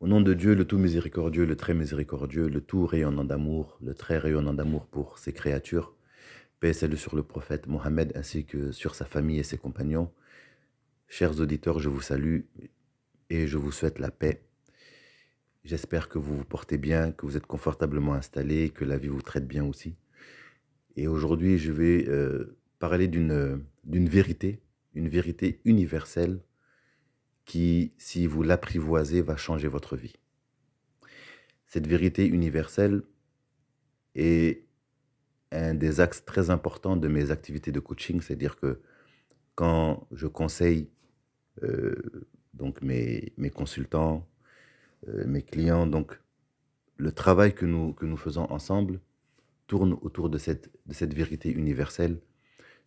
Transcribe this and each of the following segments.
Au nom de Dieu, le tout miséricordieux, le très miséricordieux, le tout rayonnant d'amour, le très rayonnant d'amour pour ses créatures, paix et salut sur le prophète Mohammed ainsi que sur sa famille et ses compagnons. Chers auditeurs, je vous salue et je vous souhaite la paix. J'espère que vous vous portez bien, que vous êtes confortablement installés, que la vie vous traite bien aussi. Et aujourd'hui, je vais parler d'une vérité, une vérité universelle qui, si vous l'apprivoisez, va changer votre vie. Cette vérité universelle est un des axes très importants de mes activités de coaching, c'est-à-dire que quand je conseille donc mes consultants, mes clients, donc le travail que nous faisons ensemble tourne autour de cette vérité universelle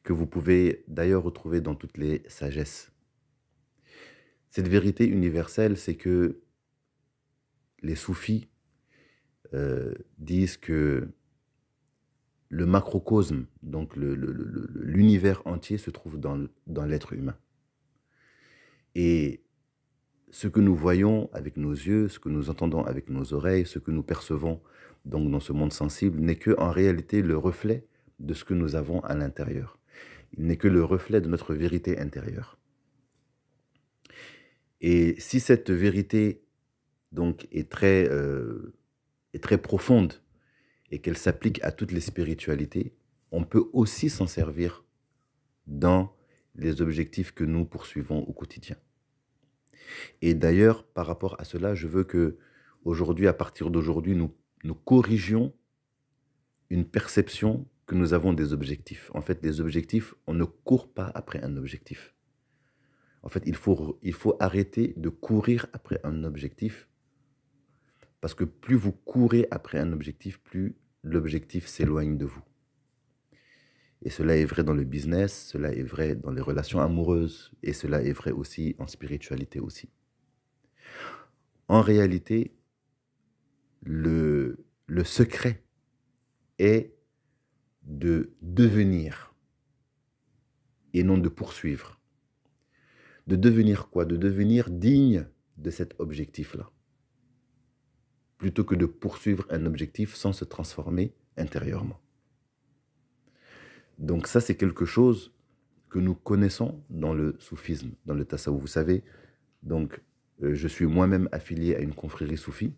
que vous pouvez d'ailleurs retrouver dans toutes les sagesses. Cette vérité universelle, c'est que les soufis disent que le macrocosme, donc l'univers entier se trouve dans l'être humain. Et ce que nous voyons avec nos yeux, ce que nous entendons avec nos oreilles, ce que nous percevons donc dans ce monde sensible n'est que en réalité le reflet de ce que nous avons à l'intérieur. Il n'est que le reflet de notre vérité intérieure. Et si cette vérité donc est très profonde et qu'elle s'applique à toutes les spiritualités, on peut aussi s'en servir dans les objectifs que nous poursuivons au quotidien. Et d'ailleurs, par rapport à cela, je veux que aujourd'hui, à partir d'aujourd'hui, nous corrigions une perception que nous avons des objectifs. En fait, les objectifs, on ne court pas après un objectif. En fait, il faut arrêter de courir après un objectif parce que plus vous courez après un objectif, plus l'objectif s'éloigne de vous. Et cela est vrai dans le business, cela est vrai dans les relations amoureuses et cela est vrai aussi en spiritualité aussi. En réalité, le secret est de devenir et non de poursuivre. De devenir quoi? De devenir digne de cet objectif-là. Plutôt que de poursuivre un objectif sans se transformer intérieurement. Donc ça, c'est quelque chose que nous connaissons dans le soufisme, dans le tasawwuf. Vous savez, donc je suis moi-même affilié à une confrérie soufie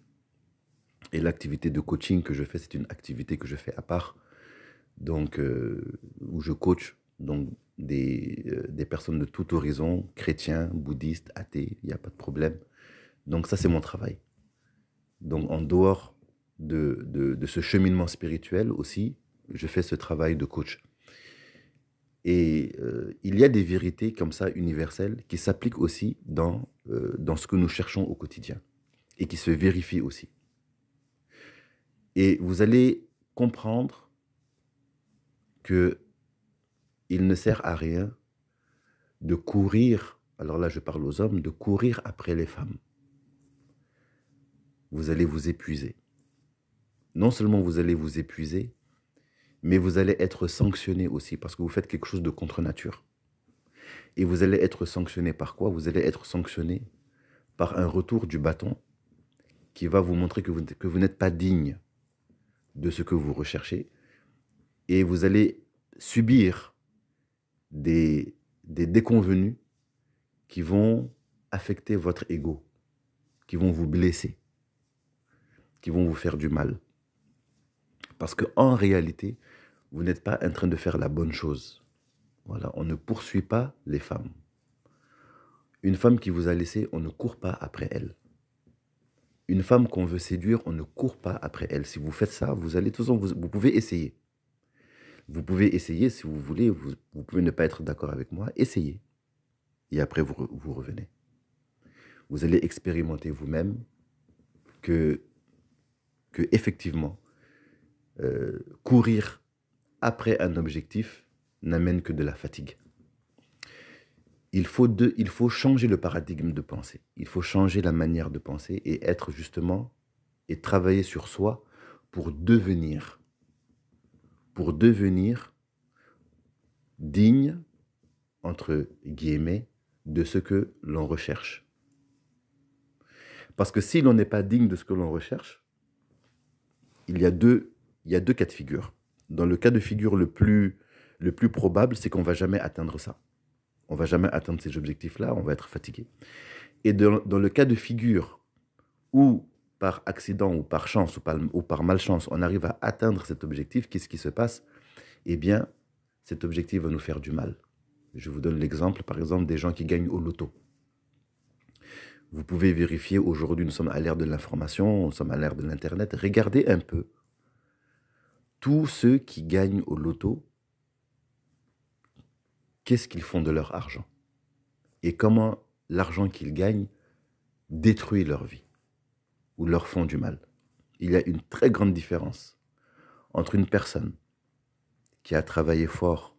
et l'activité de coaching que je fais, c'est une activité que je fais à part, donc où je coach donc des personnes de tout horizon, chrétiens, bouddhistes, athées, il n'y a pas de problème. Donc ça, c'est mon travail. Donc en dehors de ce cheminement spirituel aussi, je fais ce travail de coach. Et il y a des vérités comme ça universelles qui s'appliquent aussi dans ce que nous cherchons au quotidien et qui se vérifient aussi. Et vous allez comprendre que il ne sert à rien de courir, alors là je parle aux hommes, de courir après les femmes. Vous allez vous épuiser. Non seulement vous allez vous épuiser, mais vous allez être sanctionné aussi parce que vous faites quelque chose de contre nature. Et vous allez être sanctionné par quoi? Vous allez être sanctionné par un retour du bâton qui va vous montrer que vous n'êtes pas digne de ce que vous recherchez. Et vous allez subir des déconvenues qui vont affecter votre ego, qui vont vous blesser, qui vont vous faire du mal. Parce qu'en réalité, vous n'êtes pas en train de faire la bonne chose. Voilà, on ne poursuit pas les femmes. Une femme qui vous a laissé, on ne court pas après elle. Une femme qu'on veut séduire, on ne court pas après elle. Si vous faites ça, vous allez toujours, vous pouvez essayer. Vous pouvez essayer si vous voulez, vous pouvez ne pas être d'accord avec moi, essayez. Et après, vous revenez. Vous allez expérimenter vous-même que effectivement, courir après un objectif n'amène que de la fatigue. Il faut changer le paradigme de pensée. Il faut changer la manière de penser et être justement, et travailler sur soi pour devenir digne, entre guillemets, de ce que l'on recherche. Parce que si l'on n'est pas digne de ce que l'on recherche, il y a deux cas de figure. Dans le cas de figure le plus probable, c'est qu'on ne va jamais atteindre ça. On ne va jamais atteindre ces objectifs-là, on va être fatigué. Et dans le cas de figure où, par accident ou par chance ou par malchance, on arrive à atteindre cet objectif, qu'est-ce qui se passe? Eh bien, cet objectif va nous faire du mal. Je vous donne l'exemple, par exemple, des gens qui gagnent au loto. Vous pouvez vérifier, aujourd'hui, nous sommes à l'ère de l'information, nous sommes à l'ère de l'Internet. Regardez un peu tous ceux qui gagnent au loto, qu'est-ce qu'ils font de leur argent et comment l'argent qu'ils gagnent détruit leur vie ou leur font du mal. Il y a une très grande différence entre une personne qui a travaillé fort,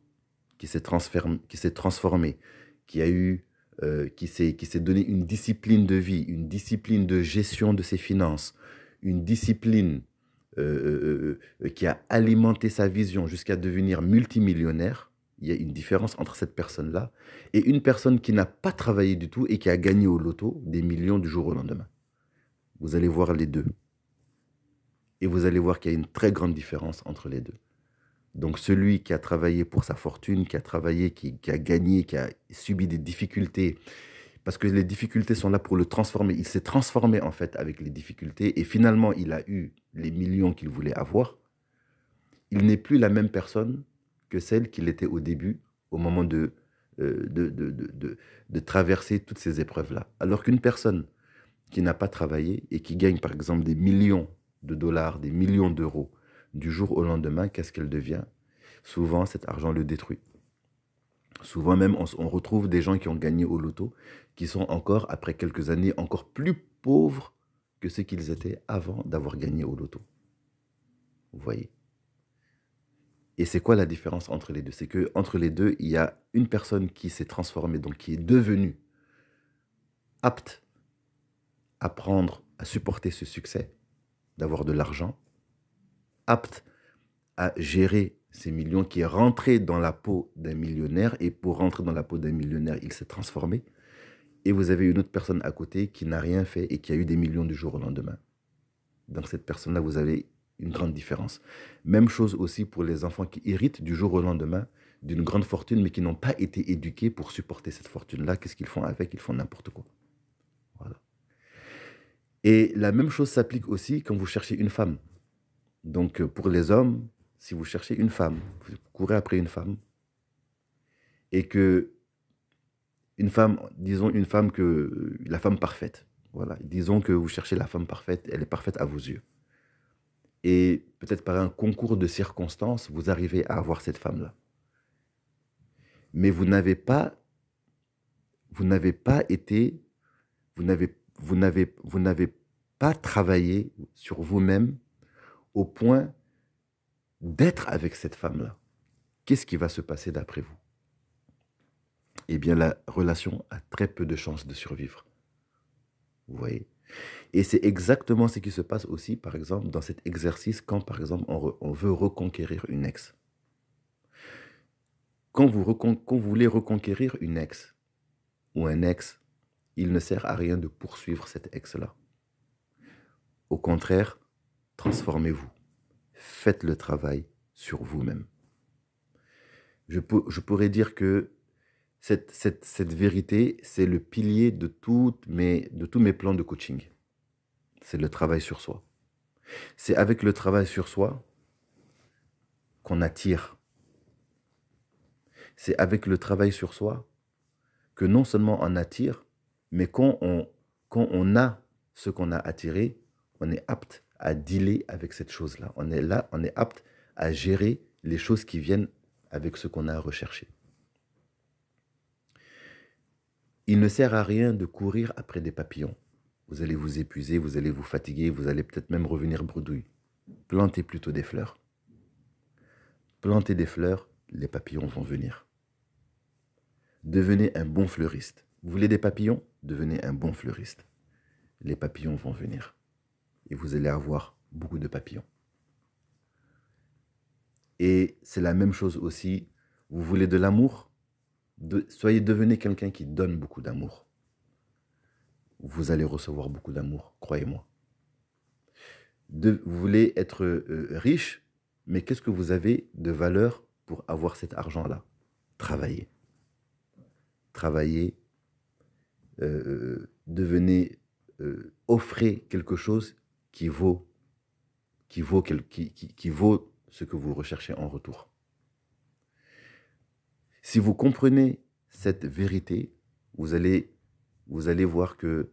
qui s'est transformé, qui a eu, qui s'est donné une discipline de vie, une discipline de gestion de ses finances, une discipline qui a alimenté sa vision jusqu'à devenir multimillionnaire. Il y a une différence entre cette personne-là et une personne qui n'a pas travaillé du tout et qui a gagné au loto des millions du jour au lendemain. Vous allez voir les deux. Et vous allez voir qu'il y a une très grande différence entre les deux. Donc celui qui a travaillé pour sa fortune, qui a travaillé, qui a gagné, qui a subi des difficultés, parce que les difficultés sont là pour le transformer. Il s'est transformé en fait avec les difficultés et finalement il a eu les millions qu'il voulait avoir. Il n'est plus la même personne que celle qu'il était au début, au moment de traverser toutes ces épreuves-là. Alors qu'une personne qui n'a pas travaillé et qui gagne par exemple des millions de dollars, des millions d'euros, du jour au lendemain, qu'est-ce qu'elle devient? Souvent, cet argent le détruit. Souvent même, on retrouve des gens qui ont gagné au loto, qui sont encore, après quelques années, encore plus pauvres que ce qu'ils étaient avant d'avoir gagné au loto. Vous voyez? Et c'est quoi la différence entre les deux? C'est qu'entre les deux, il y a une personne qui s'est transformée, donc qui est devenue apte à prendre, à supporter ce succès, d'avoir de l'argent, apte à gérer ces millions, qui est rentré dans la peau d'un millionnaire, et pour rentrer dans la peau d'un millionnaire, il s'est transformé. Et vous avez une autre personne à côté qui n'a rien fait et qui a eu des millions du jour au lendemain. Dans cette personne-là, vous avez une grande différence. Même chose aussi pour les enfants qui héritent du jour au lendemain d'une grande fortune, mais qui n'ont pas été éduqués pour supporter cette fortune-là. Qu'est-ce qu'ils font avec? Ils font n'importe quoi. Voilà. Et la même chose s'applique aussi quand vous cherchez une femme. Donc pour les hommes, si vous cherchez une femme, vous courez après une femme, et que une femme, disons une femme que la femme parfaite, voilà, disons que vous cherchez la femme parfaite, elle est parfaite à vos yeux. Et peut-être par un concours de circonstances, vous arrivez à avoir cette femme-là. Mais vous n'avez pas été, vous n'avez pas travaillé sur vous-même au point d'être avec cette femme-là. Qu'est-ce qui va se passer d'après vous? Eh bien, la relation a très peu de chances de survivre. Vous voyez? Et c'est exactement ce qui se passe aussi, par exemple, dans cet exercice quand, par exemple, on veut reconquérir une ex. Quand vous voulez reconquérir une ex ou un ex, il ne sert à rien de poursuivre cette ex-là. Au contraire, transformez-vous. Faites le travail sur vous-même. Je pourrais dire que cette vérité, c'est le pilier de tous mes plans de coaching. C'est le travail sur soi. C'est avec le travail sur soi qu'on attire. C'est avec le travail sur soi que non seulement on attire, mais quand on a ce qu'on a attiré, on est apte à dealer avec cette chose-là. On est apte à gérer les choses qui viennent avec ce qu'on a recherché. Il ne sert à rien de courir après des papillons. Vous allez vous épuiser, vous allez vous fatiguer, vous allez peut-être même revenir bredouille. Plantez plutôt des fleurs. Plantez des fleurs, les papillons vont venir. Devenez un bon fleuriste. Vous voulez des papillons? Devenez un bon fleuriste. Les papillons vont venir. Et vous allez avoir beaucoup de papillons. Et c'est la même chose aussi. Vous voulez de l'amour? Devenez quelqu'un qui donne beaucoup d'amour. vous allez recevoir beaucoup d'amour, croyez-moi. Vous voulez être riche, mais qu'est-ce que vous avez de valeur pour avoir cet argent-là? Travaillez. Travaillez, devenez, offrez quelque chose qui vaut, qui vaut ce que vous recherchez en retour. Si vous comprenez cette vérité, vous allez voir que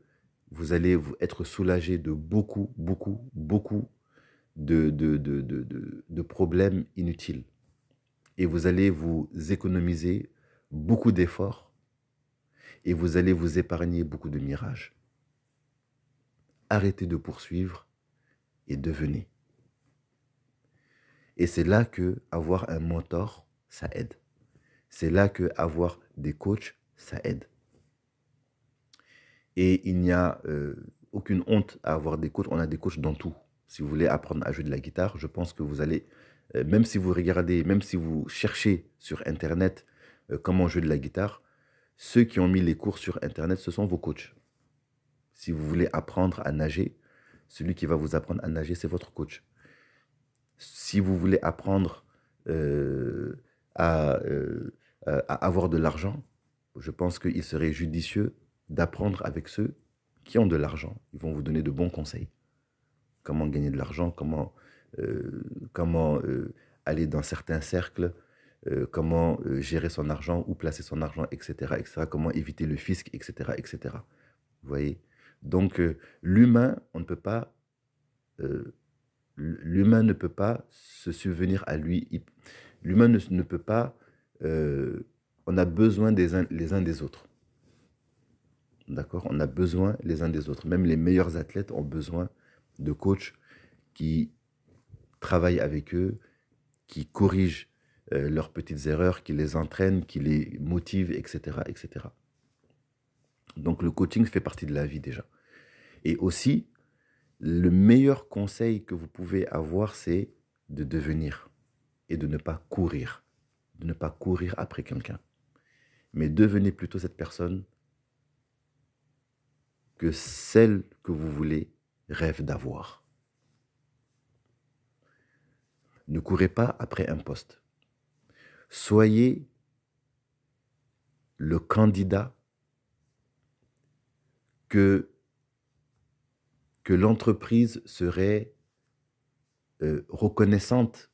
vous allez être soulagé de beaucoup, beaucoup, beaucoup de problèmes inutiles. Et vous allez vous économiser beaucoup d'efforts et vous allez vous épargner beaucoup de mirages. Arrêtez de poursuivre et devenez. Et c'est là que avoir un mentor, ça aide. C'est là que avoir des coachs, ça aide. Et il n'y a aucune honte à avoir des coachs. On a des coachs dans tout. Si vous voulez apprendre à jouer de la guitare, je pense que vous allez, même si vous regardez, même si vous cherchez sur Internet comment jouer de la guitare, ceux qui ont mis les cours sur Internet, ce sont vos coachs. Si vous voulez apprendre à nager, celui qui va vous apprendre à nager, c'est votre coach. Si vous voulez apprendre à avoir de l'argent, je pense qu'il serait judicieux d'apprendre avec ceux qui ont de l'argent. Ils vont vous donner de bons conseils. Comment gagner de l'argent, comment aller dans certains cercles, comment gérer son argent, où placer son argent, etc., etc., comment éviter le fisc, etc., etc. Vous voyez? Donc, l'humain, on ne peut pas... l'humain ne peut pas se subvenir à lui. L'humain ne peut pas... on a besoin les uns des autres. D'accord? On a besoin les uns des autres. Même les meilleurs athlètes ont besoin de coachs qui travaillent avec eux, qui corrigent leurs petites erreurs, qui les entraînent, qui les motivent, etc., etc. Donc le coaching fait partie de la vie déjà. Et aussi, le meilleur conseil que vous pouvez avoir, c'est de devenir et de ne pas courir. De ne pas courir après quelqu'un. Mais devenez plutôt cette personne que celle que vous voulez rêve d'avoir. Ne courez pas après un poste. Soyez le candidat que l'entreprise serait reconnaissante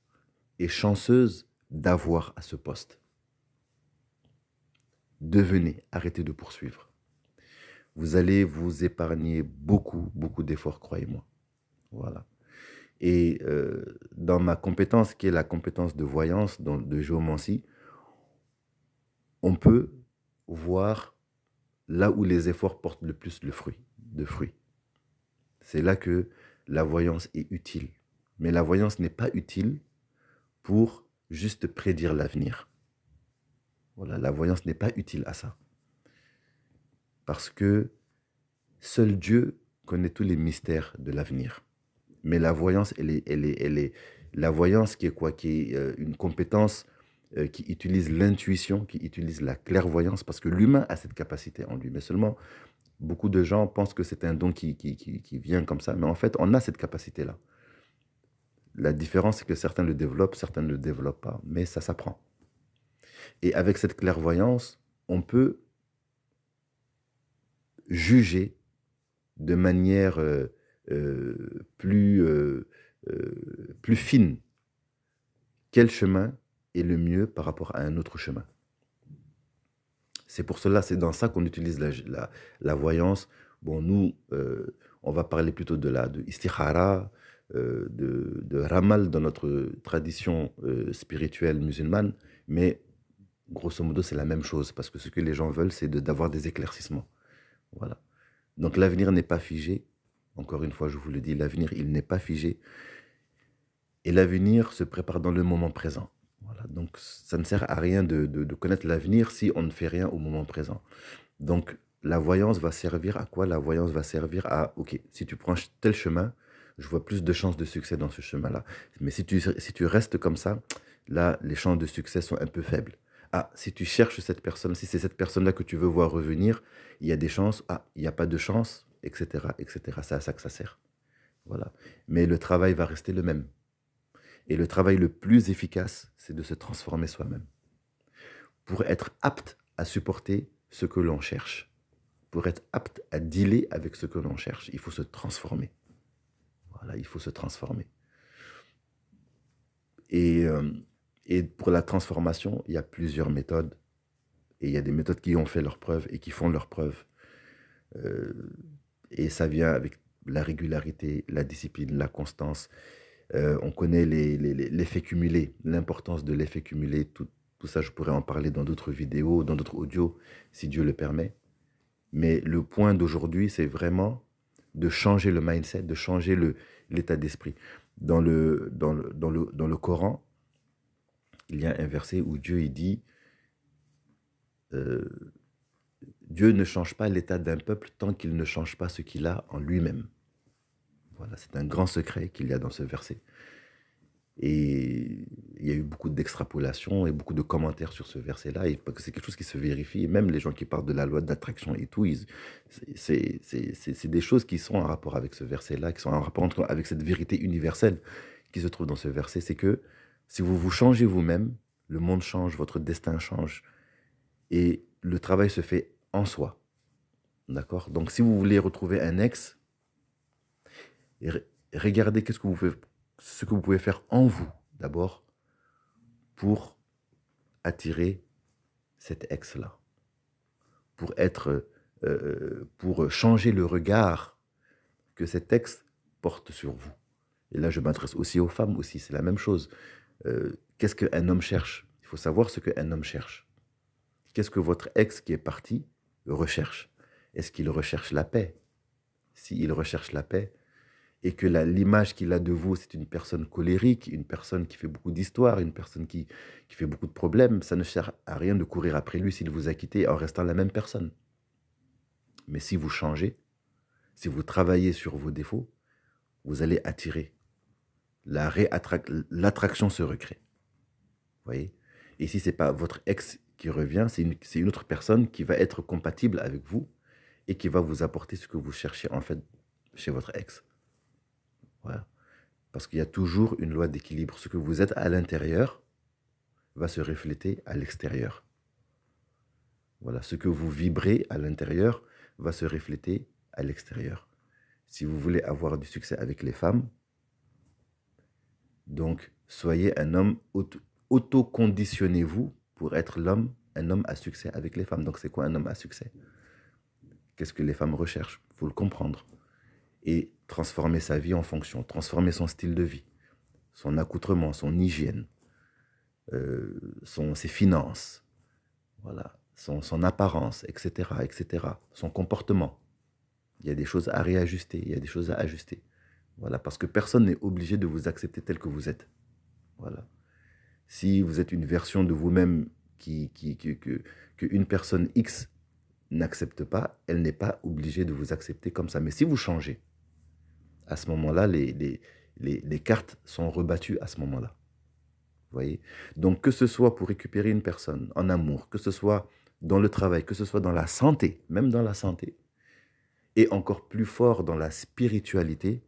et chanceuse d'avoir à ce poste. Devenez, arrêtez de poursuivre. Vous allez vous épargner beaucoup, beaucoup d'efforts, croyez-moi. Voilà. Et dans ma compétence, qui est la compétence de voyance, de géomancie, on peut voir là où les efforts portent le plus de fruits. C'est là que la voyance est utile. Mais la voyance n'est pas utile pour juste prédire l'avenir. Voilà, la voyance n'est pas utile à ça. Parce que seul Dieu connaît tous les mystères de l'avenir. Mais la voyance, la voyance qui est quoi? Qui est une compétence qui utilise l'intuition, qui utilise la clairvoyance, parce que l'humain a cette capacité en lui. Mais seulement, beaucoup de gens pensent que c'est un don qui vient comme ça. Mais en fait, on a cette capacité-là. La différence, c'est que certains le développent, certains ne le développent pas. Mais ça s'apprend. Et avec cette clairvoyance, on peut juger de manière plus fine quel chemin est le mieux par rapport à un autre chemin. C'est pour cela, c'est dans ça qu'on utilise la voyance. Bon, nous, on va parler plutôt de istikhara, de ramal dans notre tradition spirituelle musulmane, mais grosso modo, c'est la même chose, parce que ce que les gens veulent, c'est d'avoir des éclaircissements. Voilà. Donc l'avenir n'est pas figé. Encore une fois, je vous le dis, l'avenir, il n'est pas figé. Et l'avenir se prépare dans le moment présent. Voilà. Donc ça ne sert à rien de connaître l'avenir si on ne fait rien au moment présent. Donc la voyance va servir à quoi? La voyance va servir à, ok, si tu prends tel chemin, je vois plus de chances de succès dans ce chemin-là. Mais si tu restes comme ça, là, les chances de succès sont un peu faibles. Ah, si tu cherches cette personne, si c'est cette personne-là que tu veux voir revenir, il y a des chances. Ah, il n'y a pas de chance, etc., etc. C'est à ça que ça sert. Voilà. Mais le travail va rester le même. Et le travail le plus efficace, c'est de se transformer soi-même. Pour être apte à supporter ce que l'on cherche, pour être apte à dealer avec ce que l'on cherche, il faut se transformer. Voilà, il faut se transformer. Et, euh, et pour la transformation, il y a plusieurs méthodes. Et il y a des méthodes qui ont fait leurs preuves et qui font leurs preuves. Euh, et ça vient avec la régularité, la discipline, la constance. On connaît l'effet cumulé, l'importance de l'effet cumulé. Tout ça, je pourrais en parler dans d'autres vidéos, dans d'autres audios, si Dieu le permet. Mais le point d'aujourd'hui, c'est vraiment de changer le mindset, de changer l'état d'esprit. Dans le Coran, il y a un verset où Dieu il dit euh, Dieu ne change pas l'état d'un peuple tant qu'il ne change pas ce qu'il a en lui-même. Voilà, c'est un grand secret qu'il y a dans ce verset. Et il y a eu beaucoup d'extrapolations et beaucoup de commentaires sur ce verset-là, et parce que c'est quelque chose qui se vérifie. Et même les gens qui parlent de la loi d'attraction et tout, c'est des choses qui sont en rapport avec ce verset-là, qui sont en rapport avec cette vérité universelle qui se trouve dans ce verset. C'est que si vous vous changez vous-même, le monde change, votre destin change, et le travail se fait en soi. D'accord? Donc si vous voulez retrouver un ex, regardez ce que vous pouvez faire en vous, d'abord, pour attirer cet ex-là, pour changer le regard que cet ex porte sur vous. Et là, je m'adresse aussi aux femmes aussi, c'est la même chose. Qu'est-ce qu'un homme cherche? Il faut savoir ce qu'un homme cherche. Qu'est-ce que votre ex qui est parti recherche? Est-ce qu'il recherche la paix? S'il recherche la paix, et que l'image qu'il a de vous, c'est une personne colérique, une personne qui fait beaucoup d'histoires, une personne qui fait beaucoup de problèmes, ça ne sert à rien de courir après lui s'il vous a quitté en restant la même personne. Mais si vous changez, si vous travaillez sur vos défauts, vous allez attirer. L'attraction se recrée. Vous voyez? Et si ce n'est pas votre ex qui revient, c'est une autre personne qui va être compatible avec vous et qui va vous apporter ce que vous cherchez en fait chez votre ex. Voilà. Parce qu'il y a toujours une loi d'équilibre. Ce que vous êtes à l'intérieur va se refléter à l'extérieur. Voilà. Ce que vous vibrez à l'intérieur va se refléter à l'extérieur. Si vous voulez avoir du succès avec les femmes, donc soyez un homme, auto-conditionnez-vous pour être un homme à succès avec les femmes. Donc c'est quoi un homme à succès? Qu'est-ce que les femmes recherchent? Il faut le comprendre. Et transformer sa vie en fonction, transformer son style de vie, son accoutrement, son hygiène, ses finances, voilà, son apparence, etc., etc., son comportement. Il y a des choses à réajuster, il y a des choses à ajuster. Voilà, parce que personne n'est obligé de vous accepter tel que vous êtes. Voilà. Si vous êtes une version de vous-même que une personne X n'accepte pas, elle n'est pas obligée de vous accepter comme ça. Mais si vous changez, à ce moment-là, les cartes sont rebattues à ce moment-là. Vous voyez? Donc, que ce soit pour récupérer une personne en amour, que ce soit dans le travail, que ce soit dans la santé, même dans la santé, et encore plus fort dans la spiritualité,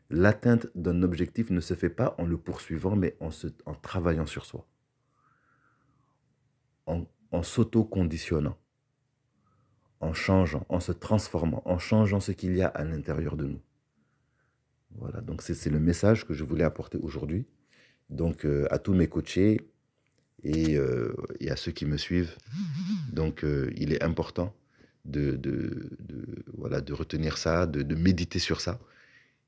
l'atteinte d'un objectif ne se fait pas en le poursuivant, mais en travaillant sur soi, en s'auto-conditionnant, en changeant, en se transformant, en changeant ce qu'il y a à l'intérieur de nous. Voilà, donc c'est le message que je voulais apporter aujourd'hui. Donc à tous mes coachés et à ceux qui me suivent, donc il est important voilà, de retenir ça, de méditer sur ça.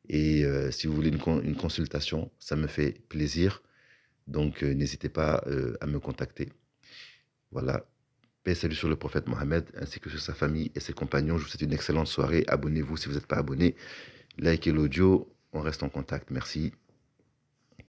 Et si vous voulez une consultation, ça me fait plaisir. Donc n'hésitez pas à me contacter. Voilà. Paix et salut sur le prophète Mohammed, ainsi que sur sa famille et ses compagnons. Je vous souhaite une excellente soirée. Abonnez-vous si vous n'êtes pas abonné. Likez l'audio. On reste en contact. Merci.